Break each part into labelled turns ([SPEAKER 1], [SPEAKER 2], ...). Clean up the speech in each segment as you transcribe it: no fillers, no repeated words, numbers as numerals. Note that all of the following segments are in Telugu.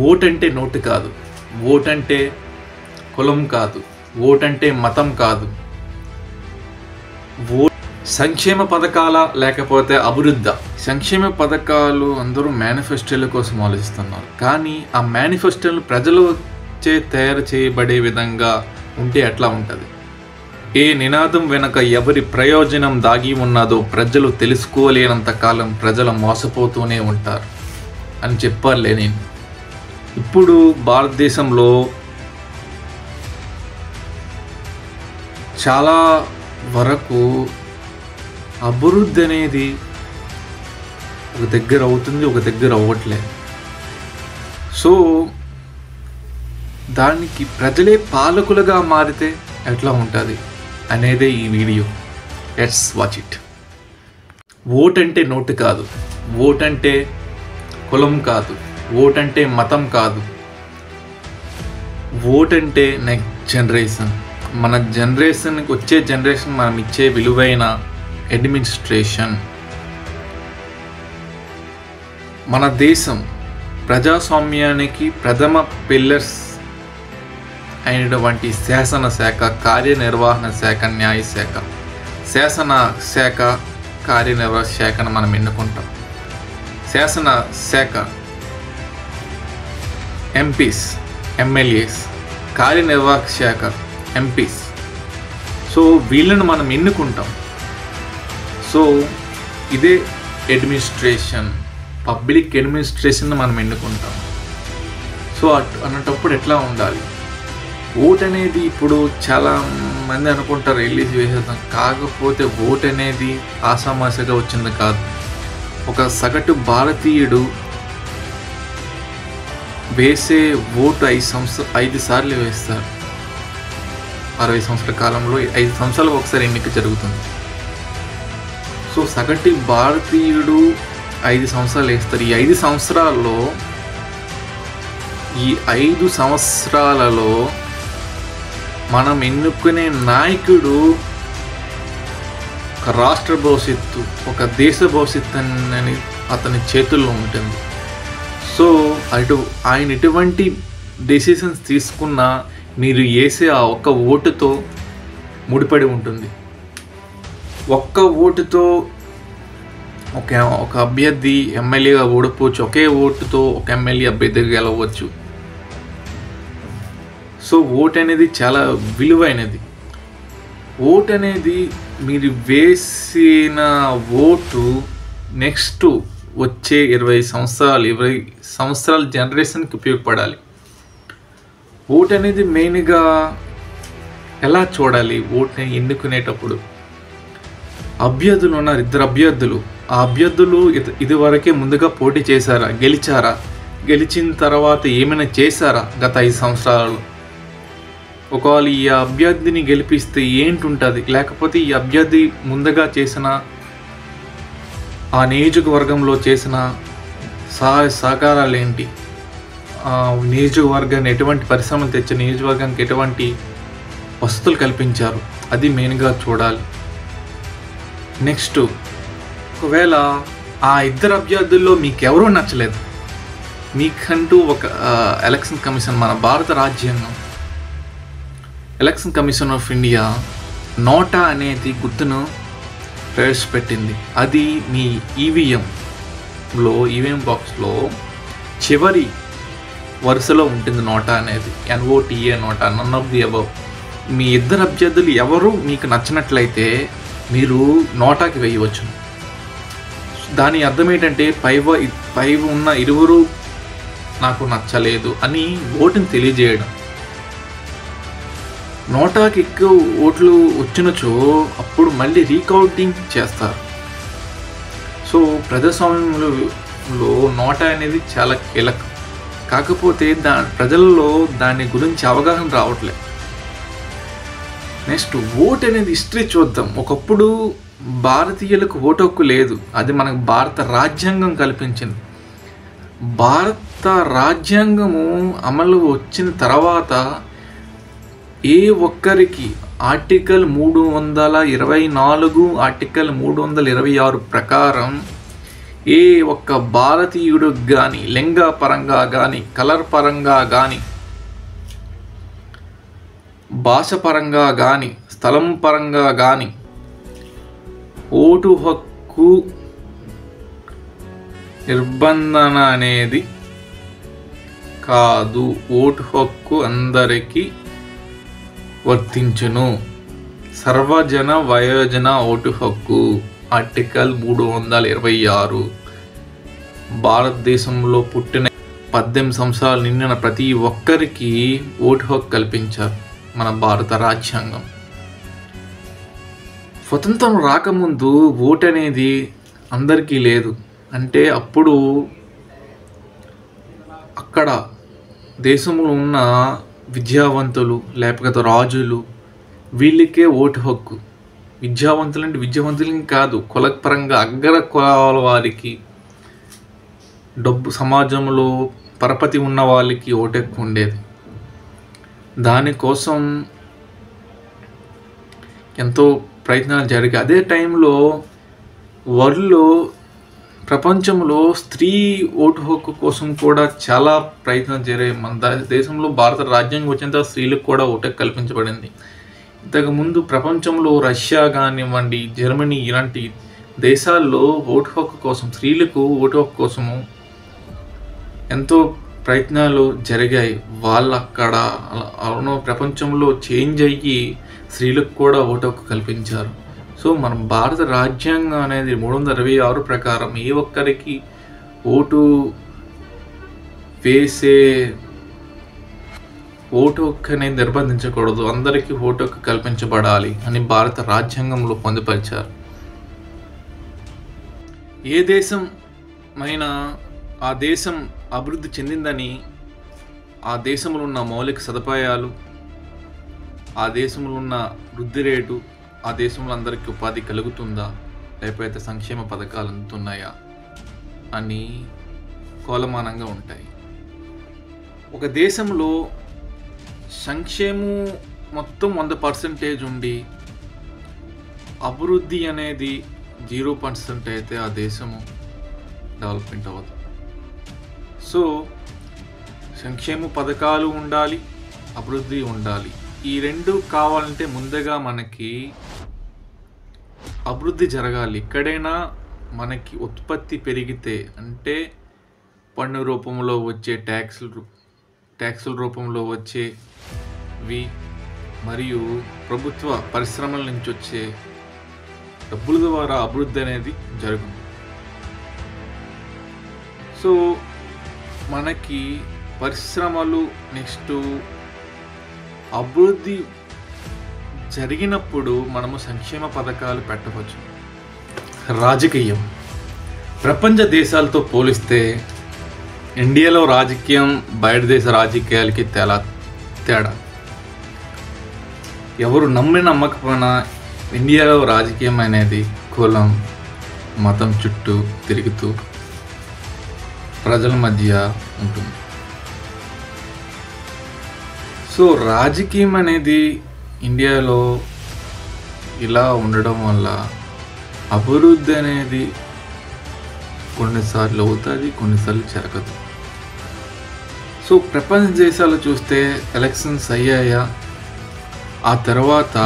[SPEAKER 1] ఓటంటే నోటు కాదు, ఓటంటే కులం కాదు, ఓటంటే మతం కాదు. సంక్షేమ పథకాల లేకపోతే అభివృద్ధి. సంక్షేమ పథకాలు అందరూ మేనిఫెస్టోల కోసం ఆలోచిస్తున్నారు, కానీ ఆ మేనిఫెస్టోలు ప్రజలు తయారు చేయబడే విధంగా ఉంటే ఎట్లా ఉంటుంది? ఏ నినాదం వెనుక ఎవరి ప్రయోజనం దాగి ఉన్నదో ప్రజలు తెలుసుకోలేనంత కాలం ప్రజలు మోసపోతూనే ఉంటారు అని చెప్పాలే నేను. ఇప్పుడు భారతదేశంలో చాలా వరకు అభివృద్ధి అనేది ఒక దగ్గర అవుతుంది, ఒక దగ్గర అవ్వట్లేదు. సో దానికి ప్రజలే పాలకులుగా మారితే ఎట్లా ఉంటుంది అనేదే ఈ వీడియో. Let's watch it. ఓటంటే నోటు కాదు, ఓటంటే కులం కాదు, ఓటంటే మతం కాదు. ఓటంటే నెక్స్ట్ జనరేషన్. మన జనరేషన్కి వచ్చే జనరేషన్ మనం ఇచ్చే విలువైన అడ్మినిస్ట్రేషన్. మన దేశం ప్రజాస్వామ్యానికి ప్రథమ పిల్లర్స్ అయినటువంటి శాసనశాఖ, కార్యనిర్వహణ శాఖ, న్యాయశాఖ. శాసన శాఖ, కార్యనిర్వహణ శాఖను మనం ఎన్నుకుంటాం. శాసన శాఖ ఎంపీస్, ఎమ్మెల్యేస్. కార్యనిర్వాహక శాఖ ఎంపీస్. సో వీళ్ళను మనం ఎన్నుకుంటాం. సో ఇదే అడ్మినిస్ట్రేషన్, పబ్లిక్ అడ్మినిస్ట్రేషన్ మనం ఎన్నుకుంటాం. సో అన్నటప్పుడు ఎట్లా ఉండాలి? ఓట్ అనేది ఇప్పుడు చాలా మంది అనుకుంటారు రిలీజ్ వేసేద్దాం, కాకపోతే ఓట్ అనేది ఆసామాసగా వచ్చింది కాదు. ఒక సగటు భారతీయుడు వేసే ఓటు 5 సార్లు వేస్తారు. 60 సంవత్సరాల కాలంలో 5 సంవత్సరాలకు ఒకసారి ఎన్నిక జరుగుతుంది. సో సగటు భారతీయుడు 5 సంవత్సరాలు వేస్తారు. ఈ 5 సంవత్సరాలలో మనం ఎన్నుకునే నాయకుడు ఒక రాష్ట్ర భవిష్యత్తు, ఒక దేశ భవిష్యత్తు అని అతని చేతుల్లో ఉంటుంది. సో ఆయన ఎటువంటి డెసిషన్స్ తీసుకున్నా మీరు వేసే ఆ ఒక్క ఓటుతో ముడిపడి ఉంటుంది. ఒక్క ఓటుతో ఒక అభ్యర్థి ఎమ్మెల్యేగా ఓడిపోవచ్చు, ఒకే ఓటుతో ఒక ఎమ్మెల్యే అభ్యర్థిగా గెలవచ్చు. సో ఓట్ అనేది చాలా విలువైనది. ఓట్ అనేది మీరు వేసిన ఓటు నెక్స్ట్ వచ్చే 20 సంవత్సరాల జనరేషన్కి ఉపయోగపడాలి. ఓట్ అనేది మెయిన్గా ఎలా చూడాలి? ఓట్ని ఎన్నుకునేటప్పుడు అభ్యర్థులు ఉన్నారు, 2 అభ్యర్థులు. ఆ అభ్యర్థులు ఇదివరకే ముందుగా పోటీ చేశారా, గెలిచారా, గెలిచిన తర్వాత ఏమైనా చేశారా గత 5 సంవత్సరాలు? ఒకవేళ ఈ అభ్యర్థిని గెలిపిస్తే ఏంటుంటుంది, లేకపోతే ఈ అభ్యర్థి ముందుగా చేసిన ఆ నియోజకవర్గంలో చేసిన సహకారాలు ఏంటి, నియోజకవర్గాన్ని ఎటువంటి పరిశ్రమలు తెచ్చి నియోజకవర్గానికి ఎటువంటి వసతులు కల్పించారు, అది మెయిన్గా చూడాలి. నెక్స్ట్, ఒకవేళ ఆ 2 అభ్యర్థుల్లో మీకెవరూ నచ్చలేదు, మీకంటూ ఒక ఎలక్షన్ కమిషన్, మన భారత రాజ్యాంగం ఎలక్షన్ కమిషన్ ఆఫ్ ఇండియా నోటా అనేది గుర్తును ప్రవేశపెట్టింది. అది మీ ఈవీఎం బాక్స్లో చివరి వరుసలో ఉంటుంది నోటా అనేది. NOTA NOTA, none of the above. మీ 2 అభ్యర్థులు ఎవరు మీకు నచ్చినట్లయితే మీరు నోటాకి వేయవచ్చు. దాని అర్థం ఏంటంటే పై ఉన్న 2 నాకు నచ్చలేదు అని ఓటుని తెలియజేయడం. నోటాకి ఎక్కువ ఓట్లు వచ్చినచో అప్పుడు మళ్ళీ రీకౌంటింగ్ చేస్తారు. సో ప్రజాస్వామ్యంలో నోటా అనేది చాలా కీలకం. కాకపోతే ప్రజల్లో దాని గురించి అవగాహన రావట్లేదు. నెక్స్ట్, ఓట్ అనేది హిస్టరీ చూద్దాం. ఒకప్పుడు భారతీయులకు ఓటు హక్కు లేదు, అది మనకు భారత రాజ్యాంగం కల్పించింది. భారత రాజ్యాంగము అమలు వచ్చిన తర్వాత ఏ ఒక్కరికి ఆర్టికల్ 324, ఆర్టికల్ 326 ప్రకారం ఏ ఒక్క భారతీయుడు కానీ లింగ పరంగా కానీ, కలర్ పరంగా కానీ, భాష పరంగా కానీ, స్థలం పరంగా కానీ ఓటు హక్కు నిర్బంధన అనేది కాదు. ఓటు హక్కు అందరికీ వర్తించును. సర్వజన వయోజన ఓటు హక్కు ఆర్టికల్ 326. భారతదేశంలో పుట్టిన 18 సంవత్సరాలు నిండిన ప్రతి ఒక్కరికి ఓటు హక్కు కల్పించారు మన భారత రాజ్యాంగం. స్వతంత్రం రాకముందు ఓటు అనేది అందరికీ లేదు. అంటే అప్పుడు అక్కడ దేశంలో ఉన్న విద్యావంతులు లేకపోతే రాజులు వీళ్ళకే ఓటు హక్కు. విద్యావంతులు అంటే విద్యావంతులకి కాదు, కులపరంగా అగ్ర కులాల వారికి, డబ్బు సమాజంలో పరపతి ఉన్న వాళ్ళకి ఓటు హక్కు ఉండేది. దానికోసం ఎంతో ప్రయత్నాలు జరిగాయి. అదే టైంలో వరల్డ్లో ప్రపంచంలో స్త్రీ ఓటు హక్కు కోసం కూడా చాలా ప్రయత్నాలు జరిగాయి. మన దేశంలో భారత రాజ్యాంగం వచ్చేంత స్త్రీలకు కూడా ఓటు హక్కు కల్పించబడింది. ఇంతకుముందు ప్రపంచంలో రష్యా కానివ్వండి, జర్మనీ ఇలాంటి దేశాల్లో ఓటు హక్కు కోసం, స్త్రీలకు ఓటు హక్కు కోసము ఎంతో ప్రయత్నాలు జరిగాయి. వాళ్ళు అక్కడ ప్రపంచంలో చేంజ్ అయ్యి స్త్రీలకు కూడా ఓటు హక్కు కల్పించారు. సో మన భారత రాజ్యాంగం అనేది 326 ప్రకారం ఏ ఒక్కరికి ఓటు వేసే ఓటు హక్కు అనేది నిర్బంధించకూడదు, అందరికీ ఓటు హక్కు కల్పించబడాలి అని భారత రాజ్యాంగంలో పొందుపరిచారు. ఏ దేశమైనా ఆ దేశం అభివృద్ధి చెందిందని ఆ దేశంలో ఉన్న మౌలిక సదుపాయాలు, ఆ దేశంలో ఉన్న వృద్ధి రేటు, ఆ దేశంలో అందరికీ ఉపాధి కలుగుతుందా, లేకపోతే సంక్షేమ పథకాలు అందుతున్నాయా అని కొలమానంగా ఉంటాయి. ఒక దేశంలో సంక్షేమం మొత్తం 100% ఉండి అభివృద్ధి అనేది 0% అయితే ఆ దేశము డెవలప్మెంట్ అవ్వదు. సో సంక్షేమ పథకాలు ఉండాలి, అభివృద్ధి ఉండాలి. ఈ రెండు కావాలంటే ముందుగా మనకి అభివృద్ధి జరగాలి. ఎక్కడైనా మనకి ఉత్పత్తి పెరిగితే, అంటే పన్ను రూపంలో వచ్చే ట్యాక్సుల రూపంలో వచ్చేవి మరియు ప్రభుత్వ పరిశ్రమల నుంచి వచ్చే డబ్బుల ద్వారా అభివృద్ధి అనేది జరుగుతుంది. సో మనకి పరిశ్రమలు నెక్స్ట్ అభివృద్ధి జరిగినప్పుడు మనము సంక్షేమ పథకాలు పెట్టవచ్చు. రాజకీయం ప్రపంచ దేశాలతో పోలిస్తే ఇండియాలో రాజకీయం బయట దేశ రాజకీయాలకి తేడా. ఎవరు నమ్మకపోయినా ఇండియాలో రాజకీయం అనేది కులం, మతం చుట్టూ తిరుగుతూ ప్రజల మధ్య ఉంటుంది. సో రాజకీయం అనేది ఇండియాలో ఇలా ఉండడం వల్ల అభివృద్ధి అనేది కొన్నిసార్లు అవుతుంది, కొన్నిసార్లు జరగదు. సో ప్రపంచ దేశాలు చూస్తే ఎలక్షన్స్ అయ్యాయా, ఆ తర్వాత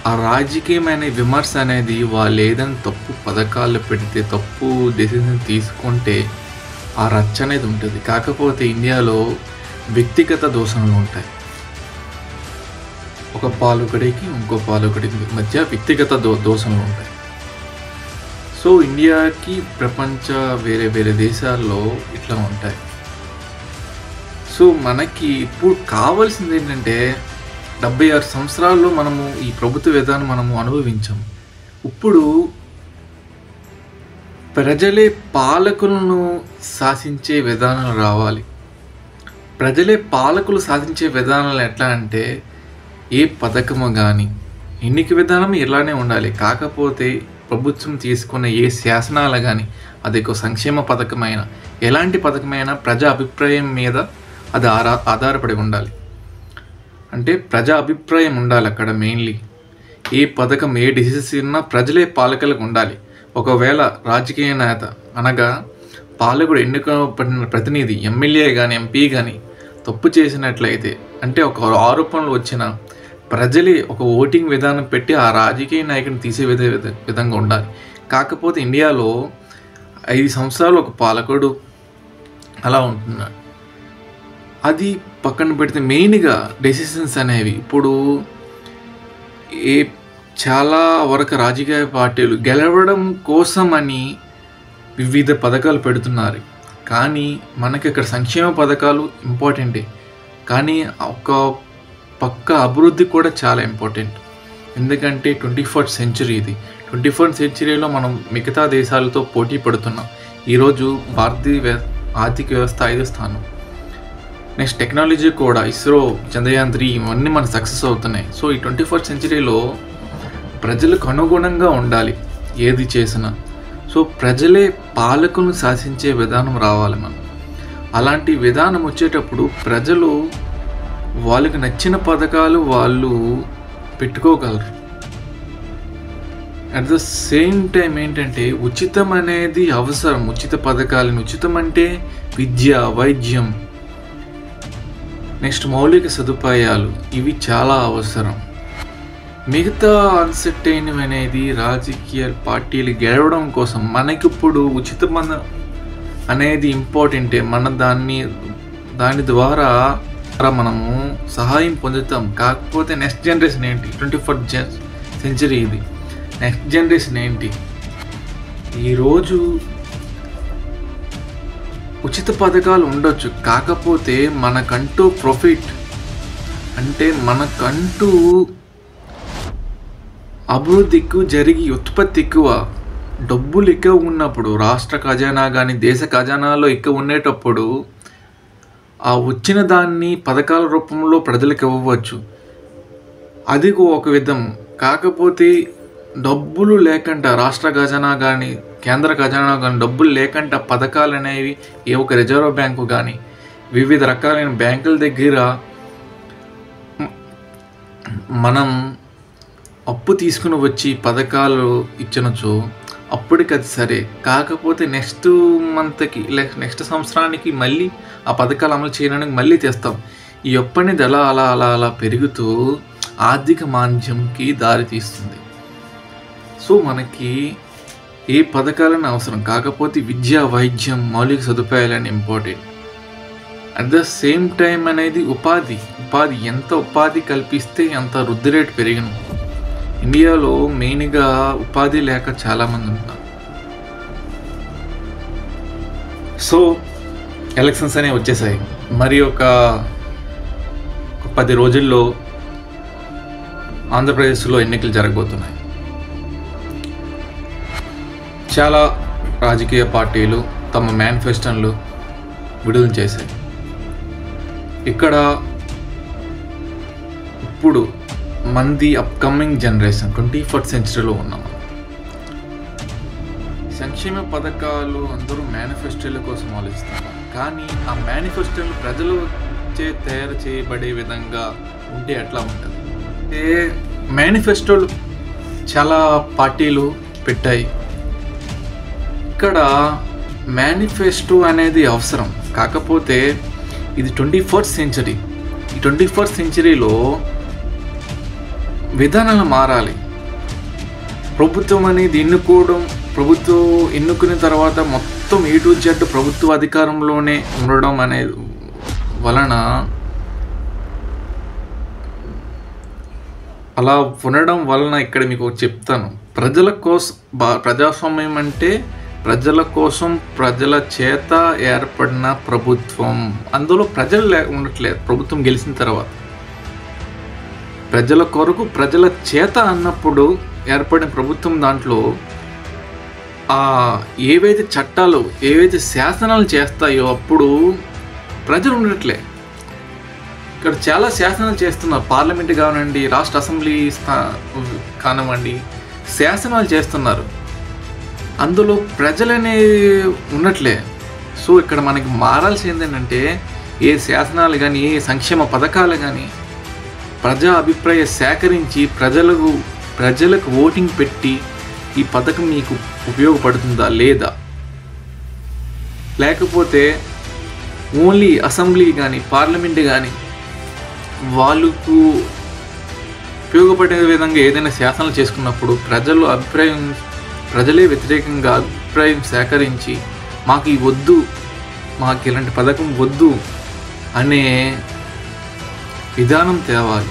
[SPEAKER 1] ఆ రాజకీయమైన విమర్శ అనేది వాళ్ళు ఏదైనా తప్పు పథకాలు పెడితే, తప్పు డెసిషన్ తీసుకుంటే ఆ రచ్చ అనేది ఉంటుంది. కాకపోతే ఇండియాలో వ్యక్తిగత దోషణలు ఉంటాయి. ఒక పాలకుడికి ఇంకో పాలకుడికి మధ్య వ్యక్తిగత దోషణలు ఉంటాయి. సో ఇండియాకి ప్రపంచ వేరే దేశాల్లో ఇట్లా ఉంటాయి. సో మనకి ఇప్పుడు కావాల్సింది ఏంటంటే 76 సంవత్సరాల్లో మనము ఈ ప్రభుత్వ విధానం మనము అనుభవించాం. ఇప్పుడు ప్రజలే పాలకులను శాసించే విధానాలు రావాలి. ప్రజలే పాలకులు సాధించే విధానాలు ఎట్లా అంటే, ఏ పథకము కానీ ఎన్నిక విధానం ఇలానే ఉండాలి. కాకపోతే ప్రభుత్వం తీసుకున్న ఏ శాసనాలు కానీ, అది ఒక సంక్షేమ పథకమైన ఎలాంటి పథకమైనా ప్రజా అభిప్రాయం మీద అది ఆధారపడి ఉండాలి. అంటే ప్రజా అభిప్రాయం ఉండాలి అక్కడ. మెయిన్లీ ఏ పథకం ఏ డిసిషన్ ప్రజలే పాలకులకు ఉండాలి. ఒకవేళ రాజకీయ నేత అనగా పాలకుడు ఎన్నుకోబడిన ప్రతినిధి ఎమ్మెల్యే కానీ ఎంపీ కానీ తప్పు చేసినట్లయితే, అంటే ఒక ఆరోపణలు వచ్చిన ప్రజలే ఒక ఓటింగ్ విధానం పెట్టి ఆ రాజకీయ నాయకుని తీసే విధంగా ఉండాలి. కాకపోతే ఇండియాలో 5 సంవత్సరాలు ఒక పాలకుడు అలా ఉంటున్నాడు. అది పక్కన పెడితే మెయిన్గా డెసిషన్స్ అనేవి ఇప్పుడు చాలా వరకు రాజకీయ పార్టీలు గెలవడం కోసమని వివిధ పథకాలు పెడుతున్నారు. కానీ మనకి ఇక్కడ సంక్షేమ పథకాలు ఇంపార్టెంటే, కానీ ఒక పక్క అభివృద్ధి కూడా చాలా ఇంపార్టెంట్. ఎందుకంటే 21st సెంచరీ ఇది. 21st సెంచరీలో మనం మిగతా దేశాలతో పోటీ పడుతున్నాం. ఈరోజు భారతీయ ఆర్థిక వ్యవస్థ 5వ స్థానం. నెక్స్ట్ టెక్నాలజీ కూడా ఇస్రో, చంద్రయాన్ 3 ఇవన్నీ మన సక్సెస్ అవుతున్నాయి. సో ఈ 21st సెంచరీలో ప్రజలకు అనుగుణంగా ఉండాలి ఏది చేసినా. సో ప్రజలే పాలకులను శాసించే విధానం రావాలి మనం. అలాంటి విధానం వచ్చేటప్పుడు ప్రజలు వాళ్ళకి నచ్చిన పథకాలు వాళ్ళు పెట్టుకోగలరు. అట్ ద సేమ్ టైం ఏంటంటే ఉచితం అనేది అవసరం. ఉచిత పథకాలను, ఉచితం అంటే విద్య, వైద్యం, నెక్స్ట్ మౌలిక సదుపాయాలు, ఇవి చాలా అవసరం. మిగతా అన్సర్టైన్ అనేది రాజకీయ పార్టీలు గెలవడం కోసం. మనకిప్పుడు ఉచితం అనేది ఇంపార్టెంటే. మన దాని ద్వారా మనము సహాయం పొందుతాం. కాకపోతే నెక్స్ట్ జనరేషన్ ఏంటి? 21st సెంచరీ ఇది. నెక్స్ట్ జనరేషన్ ఏంటి? ఈరోజు ఉచిత పథకాలు ఉండొచ్చు, కాకపోతే మనకంటూ ప్రాఫిట్ అంటే మనకంటూ అభివృద్ధి ఎక్కువ జరిగి ఉత్పత్తి ఎక్కువ, డబ్బులు ఎక్కువ ఉన్నప్పుడు, రాష్ట్ర ఖజానా కానీ దేశ ఖజానాలో ఎక్కువ ఉండేటప్పుడు ఆ వచ్చిన దాన్ని పథకాల రూపంలో ప్రజలకు ఇవ్వవచ్చు. అది ఒక విధం. కాకపోతే డబ్బులు లేకుండా, రాష్ట్ర ఖజానా కానీ కేంద్ర ఖజానా కానీ డబ్బులు లేకుండా పథకాలు అనేవి ఏ ఒక రిజర్వ్ బ్యాంకు కానీ వివిధ రకాలైన బ్యాంకుల దగ్గర మనం అప్పు తీసుకుని వచ్చి పథకాలు ఇచ్చినచో అప్పటికి అది సరే. కాకపోతే నెక్స్ట్ మంత్కి నెక్స్ట్ సంవత్సరానికి మళ్ళీ ఆ పథకాలు అమలు చేయడానికి మళ్ళీ తెస్తాం. ఈ అప్పు అనేది అలా అలా అలా అలా పెరుగుతూ ఆర్థిక మాంద్యంకి దారి తీస్తుంది. సో మనకి ఏ పథకాలైనా అవసరం, కాకపోతే విద్య, వైద్యం, మౌలిక సదుపాయాలని important. At the same time అనేది ఉపాధి. ఎంత ఉపాధి కల్పిస్తే అంత వృద్ధి రేటు పెరిగను. ఇండియాలో మెయిన్గా ఉపాధి లేక చాలామంది ఉన్నారు. సో ఎలక్షన్స్ అనేవి వచ్చేసాయి. మరి ఒక 10 రోజుల్లో ఆంధ్రప్రదేశ్లో ఎన్నికలు జరగబోతున్నాయి. చాలా రాజకీయ పార్టీలు తమ మేనిఫెస్టోలు విడుదల చేశాయి. ఇక్కడ ఇప్పుడు మంది అప్కమింగ్ జనరేషన్ 21st సెంచరీలో ఉన్నాం. సంక్షేమ పథకాలు అందరూ మేనిఫెస్టోల కోసం ఆలోచిస్తున్నారు. కానీ ఆ మేనిఫెస్టోలు ప్రజలు తయారు చేయబడే విధంగా ఉంటే ఎట్లా ఉంటుంది? మేనిఫెస్టోలు చాలా పార్టీలు పెట్టాయి. ఇక్కడ మేనిఫెస్టో అనేది అవసరం, కాకపోతే ఇది 21st సెంచరీ. ఈ 21st సెంచరీలో విధానాలు మారాలి. ప్రభుత్వం అనేది ప్రభుత్వం ఎన్నుకున్న తర్వాత మొత్తం A to Z ప్రభుత్వ అధికారంలోనే ఉండడం అనేది వలన అలా ఉండడం వలన ఇక్కడ మీకు చెప్తాను. ప్రజల కోసం ప్రజాస్వామ్యం అంటే ప్రజల కోసం, ప్రజల చేత ఏర్పడిన ప్రభుత్వం. అందులో ప్రజలు ఉండట్లేదు. ప్రభుత్వం గెలిచిన తర్వాత ప్రజల కొరకు, ప్రజల చేత అన్నప్పుడు ఏర్పడిన ప్రభుత్వం దాంట్లో ఏవైతే చట్టాలు, ఏవైతే శాసనాలు చేస్తాయో అప్పుడు ప్రజలు ఉండట్లే. ఇక్కడ చాలా శాసనాలు చేస్తున్నారు. పార్లమెంట్ కానివ్వండి, రాష్ట్ర అసెంబ్లీ కానివ్వండి, శాసనాలు చేస్తున్నారు. అందులో ప్రజలనే ఉండట్లే. సో ఇక్కడ మనకి మారాల్సింది ఏంటంటే ఏ శాసనాలు కానీ, ఏ సంక్షేమ పథకాలు కానీ ప్రజా అభిప్రాయం సేకరించి ప్రజలకు ఓటింగ్ పెట్టి ఈ పథకం మీకు ఉపయోగపడుతుందా లేదా, లేకపోతే ఓన్లీ అసెంబ్లీ కానీ పార్లమెంట్ కానీ వాళ్ళకు ఉపయోగపడే విధంగా ఏదైనా శాసనాలు చేసుకున్నప్పుడు ప్రజలే వ్యతిరేకంగా అభిప్రాయం సేకరించి మాకు ఈ వద్దు, మాకు ఇలాంటి పథకం వద్దు అనే విధానం తేవాలి.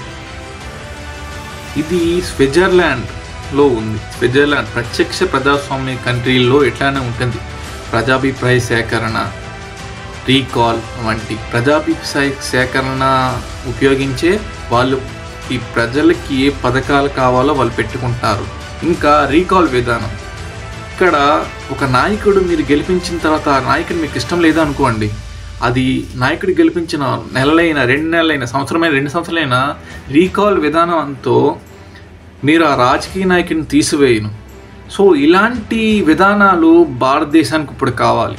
[SPEAKER 1] ఇది స్విట్జర్లాండ్లో ఉంది. స్విట్జర్లాండ్ ప్రత్యక్ష ప్రజాస్వామ్య కంట్రీల్లో ఎట్లానే ఉంటుంది. ప్రజాభిప్రాయ సేకరణ, రీకాల్ వంటి ప్రజాభిప్రాయ సేకరణ ఉపయోగించే వాళ్ళు ఈ ప్రజలకి ఏ పథకాలు కావాలో వాళ్ళు పెట్టుకుంటారు. ఇంకా రీకాల్ విధానం, ఇక్కడ ఒక నాయకుడు మీరు గెలిపించిన తర్వాత ఆ నాయకుడు మీకు ఇష్టం లేదా అనుకోండి, అది నాయకుడు గెలిపించిన నెలలైనా 2 నెలలైనా సంవత్సరమైన 2 సంవత్సరాలైనా రీకాల్ విధానంతో మీరు ఆ రాజకీయ నాయకుడిని తీసివేయను. సో ఇలాంటి విధానాలు భారతదేశానికి ఇప్పుడు కావాలి.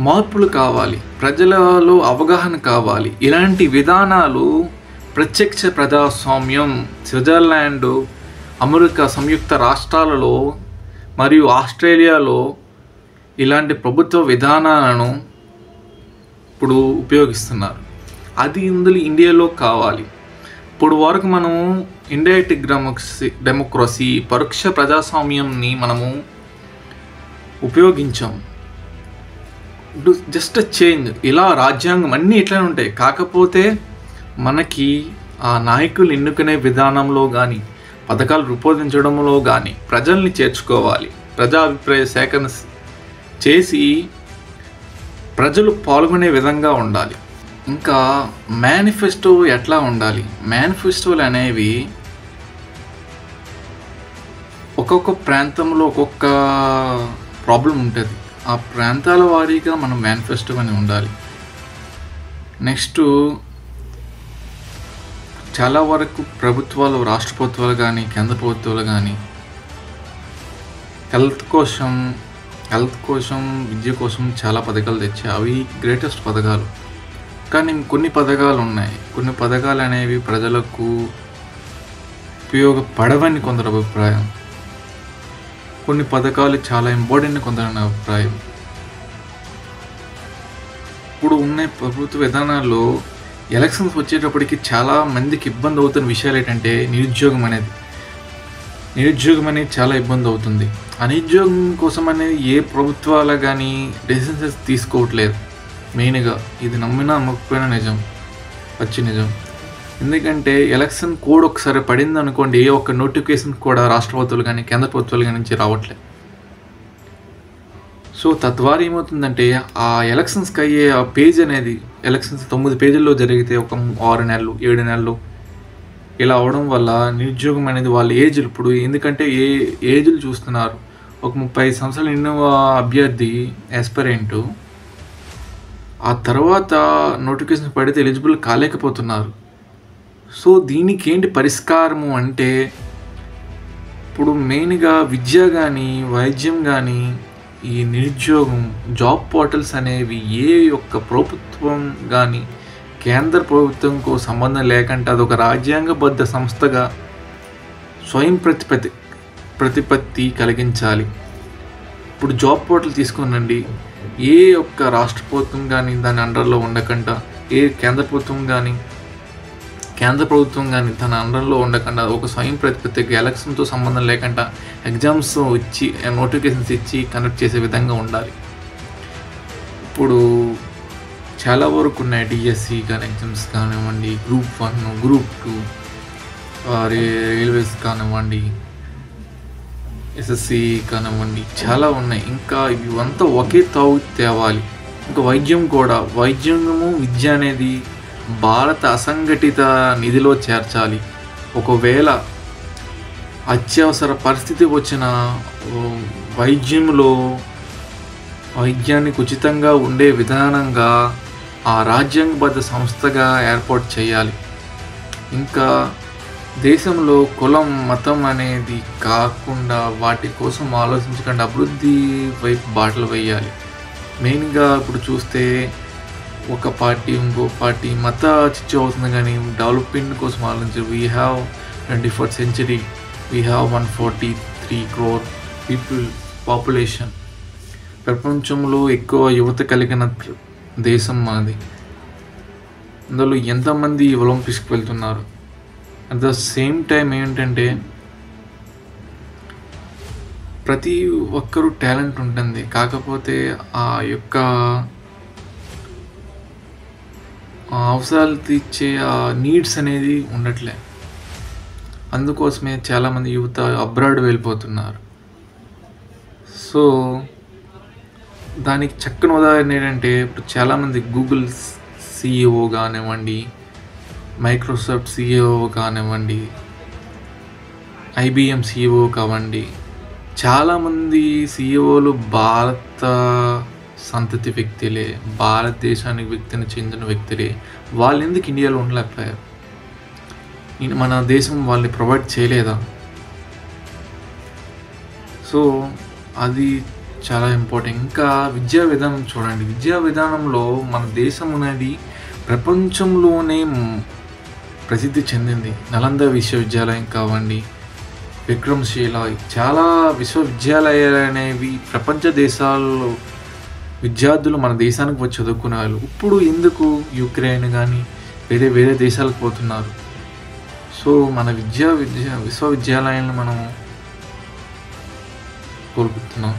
[SPEAKER 1] మార్పులు కావాలి, ప్రజలలో అవగాహన కావాలి. ఇలాంటి విధానాలు ప్రత్యక్ష ప్రజాస్వామ్యం స్విట్జర్లాండ్, అమెరికా సంయుక్త రాష్ట్రాలలో మరియు ఆస్ట్రేలియాలో ఇలాంటి ప్రభుత్వ విధానాలను ఇప్పుడు ఉపయోగిస్తున్నారు. అది ఇండియాలో కావాలి. ఇప్పుడు వరకు మనము ఇండైరెక్ట్ డెమోక్రసీ పరోక్ష ప్రజాస్వామ్యంని మనము ఉపయోగించాం. జస్ట్ చేంజ్, ఇలా రాజ్యాంగం అన్నీ ఇట్లానే ఉంటాయి. కాకపోతే మనకి ఆ నాయకులు ఎన్నుకునే విధానంలో కానీ పథకాలు రూపొందించడంలో కానీ ప్రజల్ని చేర్చుకోవాలి. ప్రజాభిప్రాయ సేకరణ చేసి ప్రజలు పాల్గొనే విధంగా ఉండాలి. ఇంకా మేనిఫెస్టో ఎట్లా ఉండాలి? మేనిఫెస్టోలు అనేవి ఒక్కొక్క ప్రాంతంలో ఒక్కొక్క ప్రాబ్లం ఉంటుంది. ఆ ప్రాంతాల వారీగా మనం మేనిఫెస్టో అని ఉండాలి. నెక్స్ట్ చాలా వరకు ప్రభుత్వాలు, రాష్ట్ర ప్రభుత్వాలు కానీ కేంద్ర ప్రభుత్వాలు కానీ హెల్త్ కోసం విద్య కోసం చాలా పథకాలు తెచ్చాయి. అవి గ్రేటెస్ట్ పథకాలు. కానీ కొన్ని పథకాలు ఉన్నాయి, కొన్ని పథకాలు అనేవి ప్రజలకు ఉపయోగపడవని కొందరు అభిప్రాయం. కొన్ని పథకాలు చాలా ఇంపార్టెంట్ కొందరు అభిప్రాయం. ఇప్పుడు ఉన్న ప్రభుత్వ విధానాల్లో ఎలక్షన్స్ వచ్చేటప్పటికి చాలా మందికి ఇబ్బంది అవుతున్న విషయాలు ఏంటంటే నిరుద్యోగం అనేది చాలా ఇబ్బంది అవుతుంది. ఆ నిరుద్యోగం కోసం అనేది ఏ ప్రభుత్వాలు కానీ డెసిషన్స్ తీసుకోవట్లేదు. మెయిన్గా ఇది నమ్మకపోయినా నిజం. ఎందుకంటే ఎలక్షన్ కోడ్ ఒకసారి పడింది అనుకోండి, ఏ ఒక్క నోటిఫికేషన్ కూడా రాష్ట్ర ప్రభుత్వాలు కానీ కేంద్ర ప్రభుత్వాలు కానీ నుంచి రావట్లేదు. సో తద్వారా ఏమవుతుందంటే ఆ ఎలక్షన్స్కి అయ్యే ఆ పేజ్ అనేది ఎలక్షన్స్ 9 పేజీల్లో జరిగితే ఒక 6 నెలలు 7 నెలలు ఇలా అవడం వల్ల నిరుద్యోగం అనేది వాళ్ళ ఏజ్లు ఇప్పుడు ఎందుకంటే ఏజ్లు చూస్తున్నారు. ఒక 35 సంవత్సరాలు నిన్న అభ్యర్థి ఆస్పిరెంట్ ఆ తర్వాత నోటిఫికేషన్ పడితే ఎలిజిబుల్ కాలేకపోతున్నారు. సో దీనికి ఏంటి పరిష్కారము అంటే ఇప్పుడు మెయిన్గా విద్య కానీ వైద్యం కానీ ఈ నిరుద్యోగం జాబ్ పోర్టల్స్ అనేవి ఏ ఒక్క ప్రభుత్వం కానీ కేంద్ర ప్రభుత్వంకు సంబంధం లేకుండా అదొక రాజ్యాంగబద్ధ సంస్థగా స్వయం ప్రతిపత్తి కలిగించాలి. ఇప్పుడు జాబ్ పోర్టల్ తీసుకునండి, ఏ ఒక్క రాష్ట్ర ప్రభుత్వం కానీ దాని అండర్లో ఉండకుండా, ఏ కేంద్ర ప్రభుత్వం కానీ తన అండర్లో ఉండకుండా ఒక స్వయం ప్రతిపత్తికి ఎలక్షన్తో సంబంధం లేకుండా ఎగ్జామ్స్ ఇచ్చి నోటిఫికేషన్స్ ఇచ్చి కండక్ట్ చేసే విధంగా ఉండాలి. ఇప్పుడు చాలా వరకు ఉన్నాయి డిఎస్సి కానీ ఎగ్జామ్స్ కానివ్వండి, గ్రూప్ 1 గ్రూప్ 2 రైల్వేస్ కానివ్వండి, ఎస్ఎస్సి కానివ్వండి, చాలా ఉన్నాయి. ఇంకా ఇవంతా ఒకే తావు తేవాలి. ఇంకా వైద్యము విద్య అనేది భారత అసంఘటిత నిధిలో చేర్చాలి. ఒకవేళ అత్యవసర పరిస్థితి వచ్చిన వైద్యానికి ఉచితంగా ఉండే విధానంగా ఆ రాజ్యాంగబద్ధ సంస్థగా ఏర్పాటు చేయాలి. ఇంకా దేశంలో కులం మతం అనేది కాకుండా వాటి కోసం ఆలోచించకుండా అభివృద్ధి వైపు బాటలు వేయాలి. మెయిన్గా ఇప్పుడు చూస్తే ఒక పార్టీ ఇంకో పార్టీ మత చిచ్చు అవుతుంది కానీ డెవలప్మెంట్ కోసం ఆలోచించారు. We have 21st century we have 143 crore people population. ప్రపంచంలో ఎక్కువ యువత కలిగిన దేశం మనది. అందులో ఎంతమంది ఒలింపిక్స్కి వెళ్తున్నారు. అట్ ద సేమ్ టైం ఏంటంటే ప్రతి ఒక్కరూ టాలెంట్ ఉంటుంది, కాకపోతే ఆ యొక్క అవసరాలు తీర్చే ఆ నీడ్స్ అనేది ఉండట్లే. అందుకోసమే చాలామంది యువత అబ్రాడ్ వెళ్ళిపోతున్నారు. సో దానికి చక్కని ఉదాహరణ ఏంటంటే ఇప్పుడు చాలామంది గూగుల్ సిఇఓ కానివ్వండి, మైక్రోసాఫ్ట్ సిఇఓ కానివ్వండి, ఐబిఎం సిఇఓ కావండి, చాలామంది సిఇఓలు భారత సంతతి వ్యక్తులే, భారతదేశానికి వ్యక్తిని చెందిన వ్యక్తులే. వాళ్ళు ఎందుకు ఇండియాలో ఉండలేకపోయారు? మన దేశం వాళ్ళని ప్రొవైడ్ చేయలేదా? సో అది చాలా ఇంపార్టెంట్. ఇంకా విద్యా విధానం చూడండి. విద్యా విధానంలో మన దేశం అనేది ప్రపంచంలోనే ప్రసిద్ధి చెందింది. నలంద విశ్వవిద్యాలయం కావండి, విక్రమ్శీల, చాలా విశ్వవిద్యాలయాలు అనేవి ప్రపంచ దేశాల్లో విద్యార్థులు మన దేశానికి వచ్చి చదువుకునే వాళ్ళు. ఇప్పుడు ఎందుకు యుక్రెయిన్ కానీ వేరే దేశాలకు పోతున్నారు? సో మన విశ్వవిద్యాలయాలను మనం కోల్పోతున్నాం.